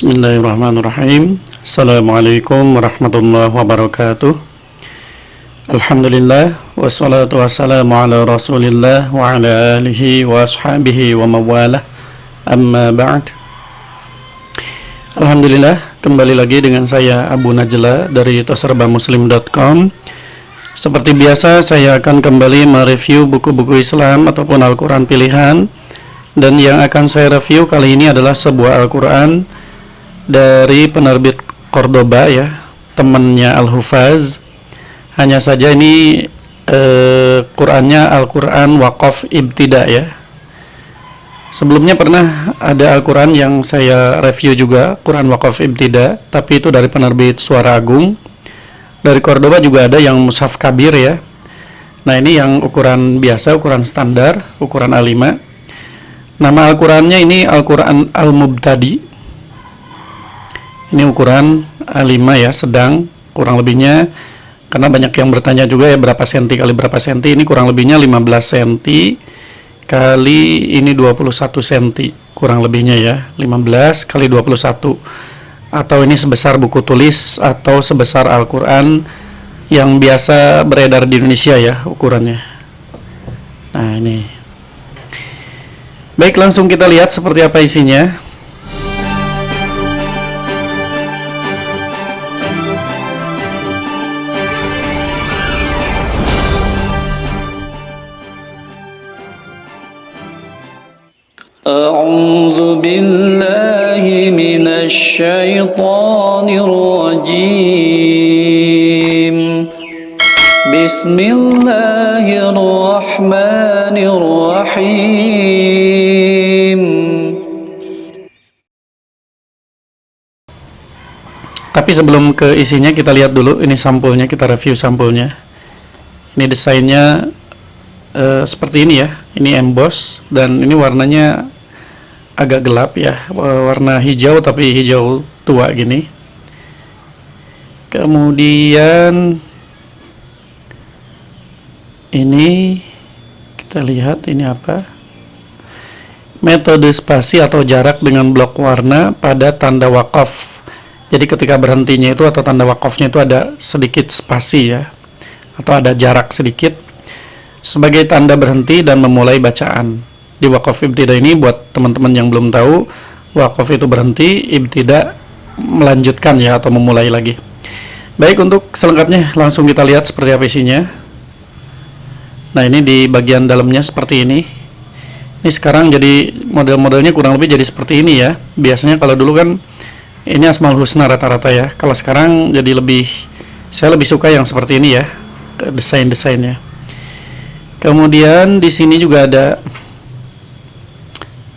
Bismillahirrahmanirrahim. Assalamualaikum warahmatullahi wabarakatuh. Alhamdulillah, wassalatu wassalamu ala rasulillah wa ala alihi wa ashabihi wa mawalah. Amma ba'd. Alhamdulillah, kembali lagi dengan saya Abu Najla dari toserbamuslim.com. Seperti biasa, saya akan kembali mereview buku-buku Islam ataupun Al-Quran pilihan. Dan yang akan saya review kali ini adalah sebuah Al-Quran dari penerbit Cordoba ya, temannya Al-Hufaz. Hanya saja ini Qurannya Al-Quran Waqaf Ibtida ya. Sebelumnya pernah ada Al-Quran yang saya review juga, Quran Waqaf Ibtida, tapi itu dari penerbit Suara Agung. Dari Cordoba juga ada yang Mushaf Kabir ya. Nah ini yang ukuran biasa, ukuran standar, ukuran A5. Nama Al-Qurannya ini Al-Quran Al-Mubtadi. Ini ukuran A5 ya, sedang, kurang lebihnya, karena banyak yang bertanya juga ya berapa senti kali berapa senti. Ini kurang lebihnya 15 senti kali ini 21 senti, kurang lebihnya ya, 15 kali 21. Atau ini sebesar buku tulis atau sebesar Al-Quran yang biasa beredar di Indonesia ya ukurannya. Nah ini. Baik, langsung kita lihat seperti apa isinya. A'udzu billahi minasy syaithanir rajim. Bismillahirrahmanirrahim. Tapi sebelum ke isinya kita lihat dulu ini sampulnya, kita review sampulnya. Ini desainnya seperti ini ya. Ini emboss dan ini warnanya agak gelap ya, warna hijau tapi hijau tua gini. Kemudian ini kita lihat ini apa? Metode spasi atau jarak dengan blok warna pada tanda wakaf. Jadi ketika berhentinya itu atau tanda wakafnya itu ada sedikit spasi ya, atau ada jarak sedikit sebagai tanda berhenti dan memulai bacaan. Di Waqaf Ibtida ini buat teman-teman yang belum tahu, Waqaf itu berhenti, Ibtida melanjutkan ya atau memulai lagi. Baik, untuk selengkapnya langsung kita lihat seperti apa isinya. Nah ini di bagian dalamnya seperti ini. Ini sekarang jadi model-modelnya kurang lebih jadi seperti ini ya. Biasanya kalau dulu kan ini Asmaul Husna rata-rata ya. Kalau sekarang jadi saya lebih suka yang seperti ini ya, desain-desainnya. Kemudian di sini juga ada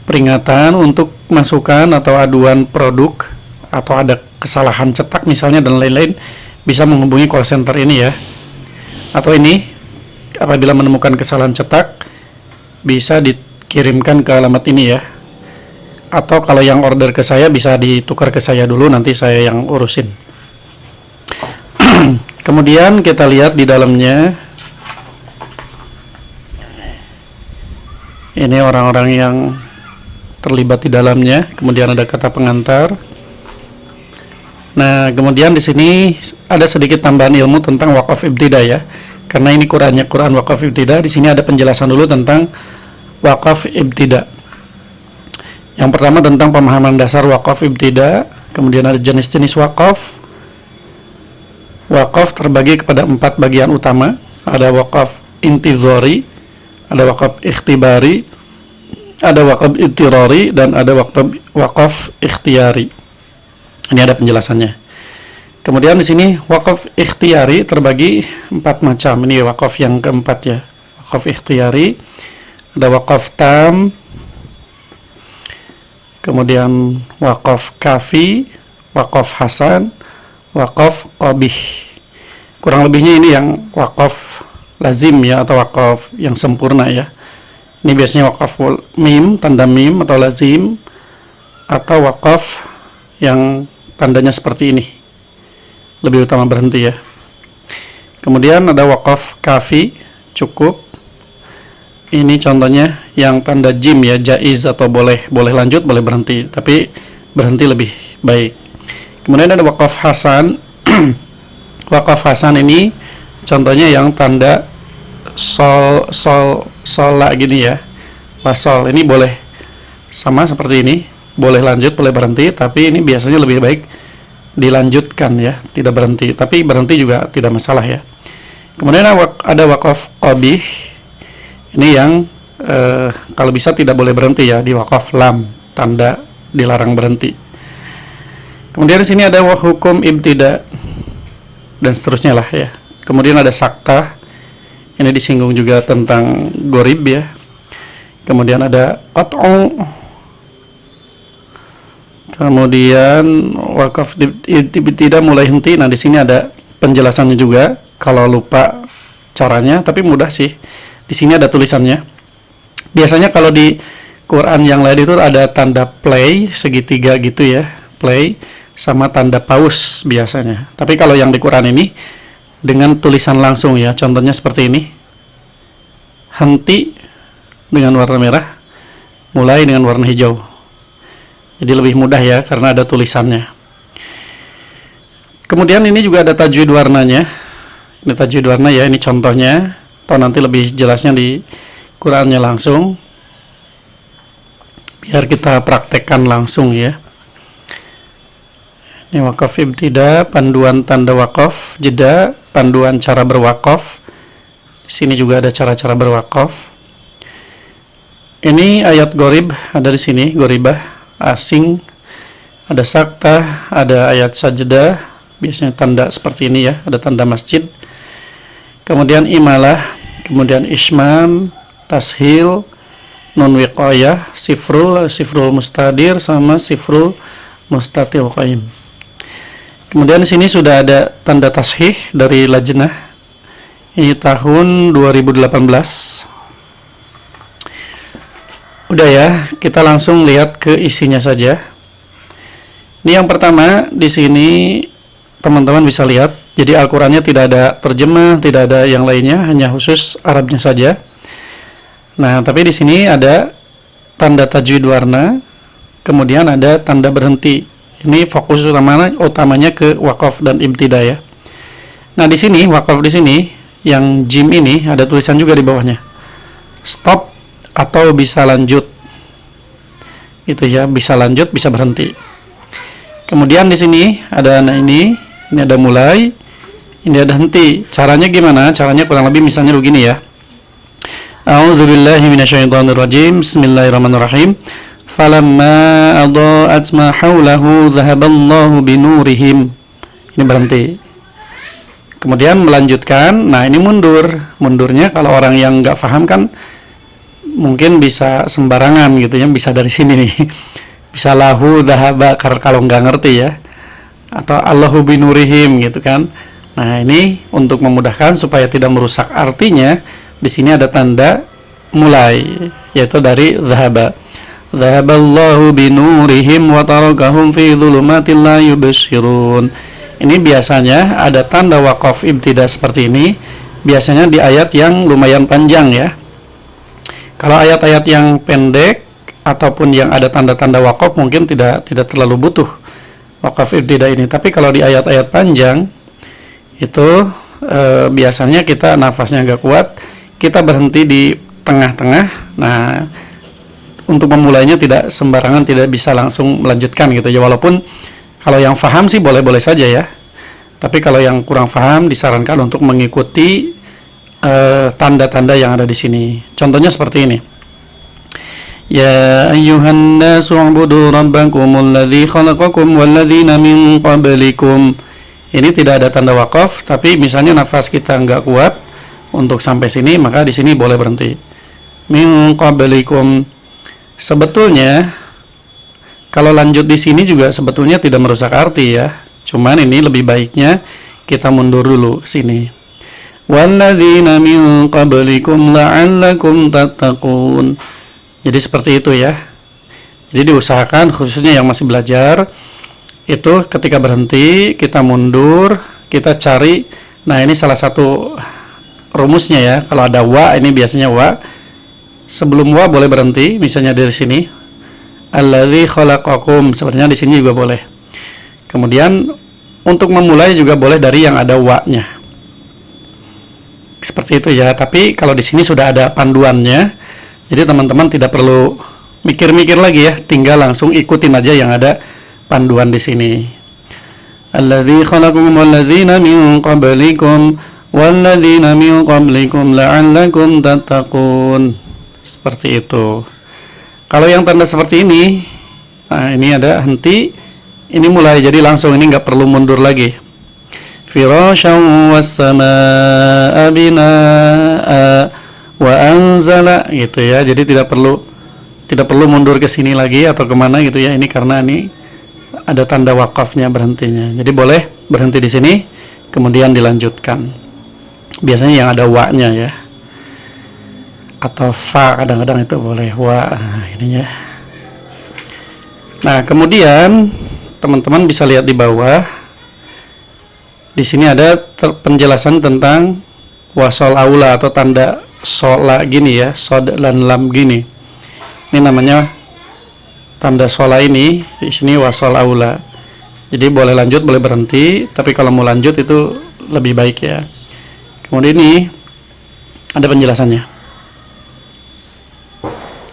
peringatan untuk masukan atau aduan produk atau ada kesalahan cetak misalnya dan lain-lain, bisa menghubungi call center ini ya. Atau ini apabila menemukan kesalahan cetak bisa dikirimkan ke alamat ini ya. Atau kalau yang order ke saya bisa ditukar ke saya dulu, nanti saya yang urusin. Kemudian kita lihat di dalamnya. Ini orang-orang yang terlibat di dalamnya. Kemudian ada kata pengantar. Nah, kemudian di sini ada sedikit tambahan ilmu tentang Waqaf Ibtida ya. Karena ini Quran Waqaf Ibtida. Di sini ada penjelasan dulu tentang Waqaf Ibtida. Yang pertama tentang pemahaman dasar Waqaf Ibtida. Kemudian ada jenis-jenis wakaf. Wakaf terbagi kepada 4 bagian utama. Ada wakaf intizori, ada wakaf ikhtibari, ada wakaf ittirari, dan ada wakaf ikhtiyari. Ini ada penjelasannya. Kemudian di sini wakaf ikhtiyari terbagi 4 macam. Ini wakaf yang keempat ya. Wakaf ikhtiyari, ada wakaf tam, kemudian wakaf kafi, wakaf hasan, wakaf qabih. Kurang lebihnya ini yang wakaf lazim ya, atau wakaf yang sempurna ya. Ini biasanya wakaf mim, tanda mim atau lazim, atau wakaf yang tandanya seperti ini, lebih utama berhenti ya. Kemudian ada wakaf kafi, cukup. Ini contohnya yang tanda jim ya, jaiz atau boleh lanjut, boleh berhenti, tapi berhenti lebih Baik. Kemudian ada waqaf hasan. Waqaf hasan ini contohnya yang tanda sola gini ya. Wasol ini boleh sama seperti ini, boleh lanjut, boleh berhenti, tapi ini biasanya lebih baik dilanjutkan ya, tidak berhenti. Tapi berhenti juga tidak masalah ya. Kemudian ada waqaf qabih. Ini yang kalau bisa tidak boleh berhenti ya, di waqaf lam, tanda dilarang berhenti. Kemudian di sini ada hukum ibtida dan seterusnya lah ya. Kemudian ada saktah. Ini disinggung juga tentang gorib ya. Kemudian ada qat'u. Kemudian wakaf ibtida mulai henti. Nah, di sini ada penjelasannya juga kalau lupa caranya, tapi mudah sih. Di sini ada tulisannya. Biasanya kalau di Quran yang lain itu ada tanda play segitiga gitu ya, play sama tanda pause biasanya. Tapi kalau yang di Quran ini dengan tulisan langsung ya, contohnya seperti ini. Henti dengan warna merah, mulai dengan warna hijau. Jadi lebih mudah ya karena ada tulisannya. Kemudian ini juga ada tajwid warnanya. Ini tajwid warna ya, ini contohnya. Atau nanti lebih jelasnya di Qurannya langsung. Biar kita praktekkan langsung ya. Ini wakaf ibtida, panduan tanda wakaf, jeda, panduan cara berwakaf. Di sini juga ada cara-cara berwakaf. Ini ayat gorib ada di sini, goribah asing. Ada saktah, ada ayat sajdah, biasanya tanda seperti ini ya, ada tanda masjid. Kemudian imalah, kemudian ismam, tashil, nun wiqayah, sifrul mustadir sama sifrul mustatil qaim. Kemudian di sini sudah ada tanda tashih dari lajnah. Ini tahun 2018. Udah ya, kita langsung lihat ke isinya saja. Ini yang pertama, di sini teman-teman bisa lihat. Jadi Al-Qur'annya tidak ada terjemah, tidak ada yang lainnya, hanya khusus Arabnya saja. Nah, tapi di sini ada tanda tajwid warna, kemudian ada tanda berhenti. Ini fokus utamanya ke wakaf dan ibtida ya. Nah, di sini wakaf di sini yang jim ini ada tulisan juga di bawahnya. Stop atau bisa lanjut. Itu ya, bisa lanjut, bisa berhenti. Kemudian di sini ada ini ada mulai, ini ada henti. Caranya gimana? Caranya kurang lebih misalnya begini ya. A'udzubillahi minasyaitonirrajim. Bismillahirrahmanirrahim. Falamma adaa'at ma haulahu dhahaballahu binurihim. Ini berhenti. Kemudian melanjutkan. Nah, ini mundur. Mundurnya kalau orang yang nggak paham kan mungkin bisa sembarangan gitu ya, bisa dari sini nih. Bisa lahu dhahaba kalau nggak ngerti ya. Atau Allahu binurihim gitu kan. Nah, ini untuk memudahkan supaya tidak merusak artinya, di sini ada tanda mulai yaitu dari dhahaba. Dhahaballahu binurihim wa tarakahum fi dhulumatin la yubsirun. Ini biasanya ada tanda wakaf ibtida seperti ini, biasanya di ayat yang lumayan panjang ya. Kalau ayat-ayat yang pendek ataupun yang ada tanda-tanda wakaf mungkin tidak terlalu butuh wakaf ibtida ini. Tapi kalau di ayat-ayat panjang itu biasanya kita nafasnya agak kuat, kita berhenti di tengah-tengah. Nah, untuk memulainya tidak sembarangan, tidak bisa langsung melanjutkan gitu ya. Walaupun kalau yang paham sih boleh-boleh saja ya. Tapi kalau yang kurang paham disarankan untuk mengikuti tanda-tanda yang ada di sini. Contohnya seperti ini. Ya ayyuhan nasu u'budu rabbakumul ladzi khalaqakum wal ladzina min qablikum. Ini tidak ada tanda wakaf, tapi misalnya nafas kita nggak kuat untuk sampai sini, maka di sini boleh berhenti. Min qablikum. Sebetulnya kalau lanjut di sini juga sebetulnya tidak merusak arti ya. Cuman ini lebih baiknya kita mundur dulu ke sini. Walladzina min qablikum la'allakum tattaqun. Jadi seperti itu ya. Jadi diusahakan khususnya yang masih belajar itu ketika berhenti kita mundur, kita cari. Nah, ini salah satu rumusnya ya. Kalau ada wa, ini biasanya wa. Sebelum wa boleh berhenti, misalnya dari sini. Alladzi khalaqakum, sebenarnya di sini juga boleh. Kemudian untuk memulai juga boleh dari yang ada wa-nya. Seperti itu ya, tapi kalau di sini sudah ada panduannya, jadi teman-teman tidak perlu mikir-mikir lagi ya, tinggal langsung ikutin aja yang ada panduan di sini. Alladzi khalaqakum walladzina min qablikum walladzina min qablikum la'allakum tattaqun. Seperti itu. Kalau yang tanda seperti ini, nah ini ada henti, ini mulai, jadi langsung, ini nggak perlu mundur lagi. Firasyan was-samaa'a binaa'a wa anzala, gitu ya. Jadi tidak perlu mundur ke sini lagi atau kemana gitu ya. Ini karena ini ada tanda wakafnya, berhentinya. Jadi boleh berhenti di sini, kemudian dilanjutkan. Biasanya yang ada wa-nya ya. Atau fa, kadang-kadang itu boleh wa, ini ya. Nah, kemudian teman-teman bisa lihat di bawah. Di sini ada penjelasan tentang wasol aula atau tanda sola gini ya, sod dan lam gini. Ini namanya tanda sola ini. Di sini wasol aula. Jadi boleh lanjut, boleh berhenti. Tapi kalau mau lanjut itu lebih baik ya. Kemudian ini ada penjelasannya.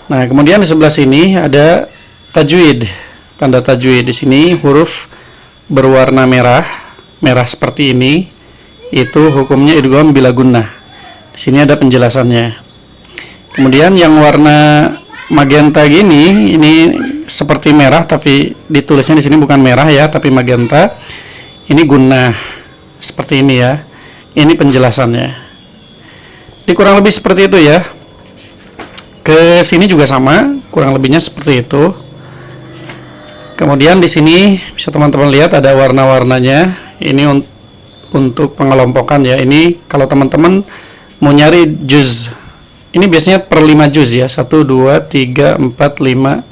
Nah, kemudian di sebelah sini ada tajwid. Tanda tajwid di sini huruf berwarna merah seperti ini, itu hukumnya idgham bila gunnah. Di sini ada penjelasannya. Kemudian yang warna magenta gini, ini seperti merah tapi ditulisnya di sini bukan merah ya, tapi magenta. Ini gunnah. Seperti ini ya. Ini penjelasannya. Di kurang lebih seperti itu ya. Ke sini juga sama, kurang lebihnya seperti itu. Kemudian di sini bisa teman-teman lihat ada warna-warnanya. Ini untuk pengelompokan ya. Ini kalau teman-teman mau nyari juz, ini biasanya per 5 juz ya. 1, 2, 3, 4, 5.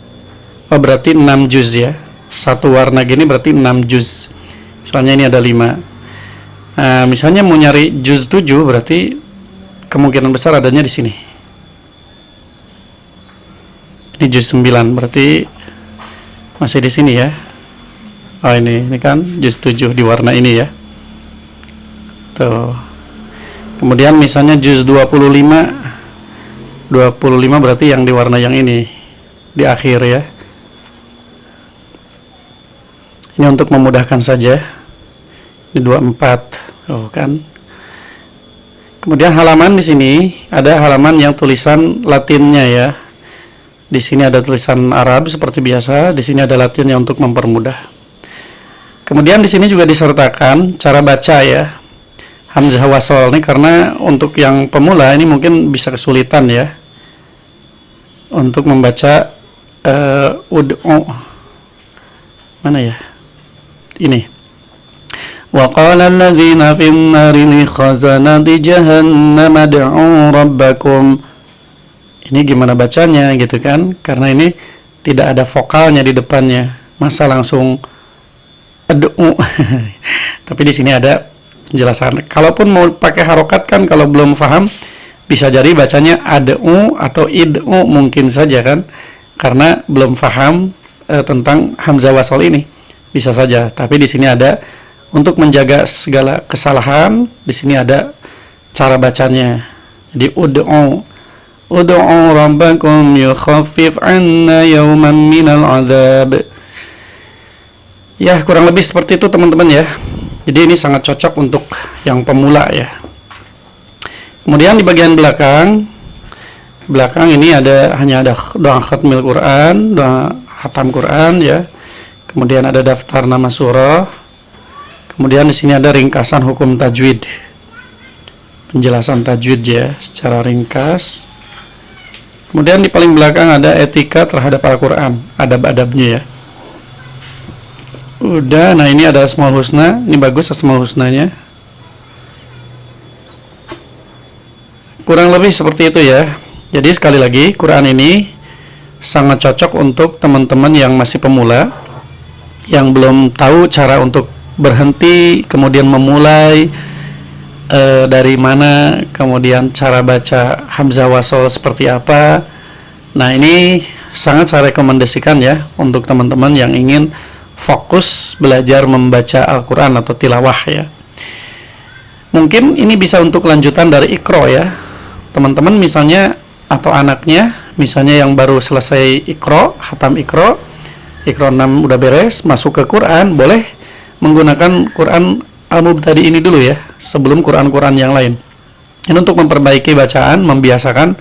Oh, berarti 6 juz ya. Satu warna gini berarti 6 juz. Soalnya ini ada 5. Nah, misalnya mau nyari juz 7, berarti kemungkinan besar adanya di sini. Ini juz 9, berarti masih di sini ya. Oh, ini kan juz 7 di warna ini ya. Tuh. Kemudian misalnya juz 25 berarti yang di warna yang ini di akhir ya. Ini untuk memudahkan saja. Ini 24. Oh kan. Kemudian halaman di sini ada halaman yang tulisan Latinnya ya. Di sini ada tulisan Arab seperti biasa, di sini ada Latinnya untuk mempermudah. Kemudian di sini juga disertakan cara baca ya. Hamzah wasol ini karena untuk yang pemula ini mungkin bisa kesulitan ya. Untuk membaca ud'u. Mana ya? Ini. Wa qala alladzina fin nari li khazanati jahannam ad'u rabbakum. Ini gimana bacanya gitu kan? Karena ini tidak ada vokalnya di depannya. Masa langsung ad'u. Tapi di sini ada penjelasan. Kalaupun mau pakai harokat kan, kalau belum paham bisa jadi bacanya ad'u atau id'u mungkin saja kan? Karena belum paham tentang hamzah wasal ini. Bisa saja. Tapi di sini ada untuk menjaga segala kesalahan. Di sini ada cara bacanya. Jadi ud'u rabbakum yukhaffif 'anna yawman minal 'adzab. Ya, kurang lebih seperti itu teman-teman ya. Jadi ini sangat cocok untuk yang pemula ya. Kemudian di bagian belakang ini hanya ada doa khatmil Quran, doa khatam Quran ya. Kemudian ada daftar nama surah. Kemudian di sini ada ringkasan hukum tajwid. Penjelasan tajwid ya secara ringkas. Kemudian di paling belakang ada etika terhadap Al-Quran, adab-adabnya ya. Udah, nah ini ada Asmaul Husna, ini bagus Asmaul Husnanya. Kurang lebih seperti itu ya. Jadi sekali lagi, Quran ini sangat cocok untuk teman-teman yang masih pemula, yang belum tahu cara untuk berhenti, kemudian memulai, dari mana, kemudian cara baca hamzah wasol seperti apa. Nah ini sangat saya rekomendasikan ya untuk teman-teman yang ingin fokus belajar membaca Al-Quran atau tilawah ya. Mungkin ini bisa untuk lanjutan dari Iqra ya. Teman-teman misalnya atau anaknya misalnya yang baru selesai Iqra, hatam Iqra 6 udah beres, masuk ke Quran, boleh menggunakan Quran Al-Mubtadi ini dulu ya, sebelum Quran-Quran yang lain. Ini untuk memperbaiki bacaan, membiasakan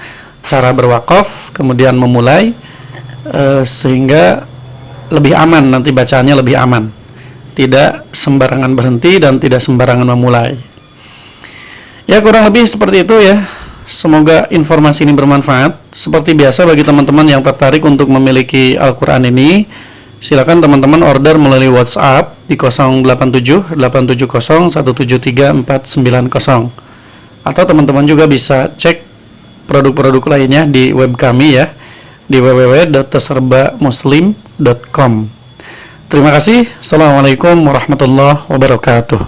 cara berwakaf, kemudian memulai sehingga lebih aman, nanti bacaannya lebih aman, tidak sembarangan berhenti dan tidak sembarangan memulai. Ya, kurang lebih seperti itu ya. Semoga informasi ini bermanfaat. Seperti biasa, bagi teman-teman yang tertarik untuk memiliki Al-Quran ini, silakan teman-teman order melalui WhatsApp di 087 870 173 490. Atau teman-teman juga bisa cek produk-produk lainnya di web kami ya, di www.terserbamuslim.com. Terima kasih. Assalamualaikum warahmatullahi wabarakatuh.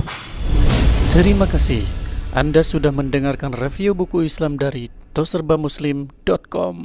Terima kasih. Anda sudah mendengarkan review buku Islam dari toserbamuslim.com.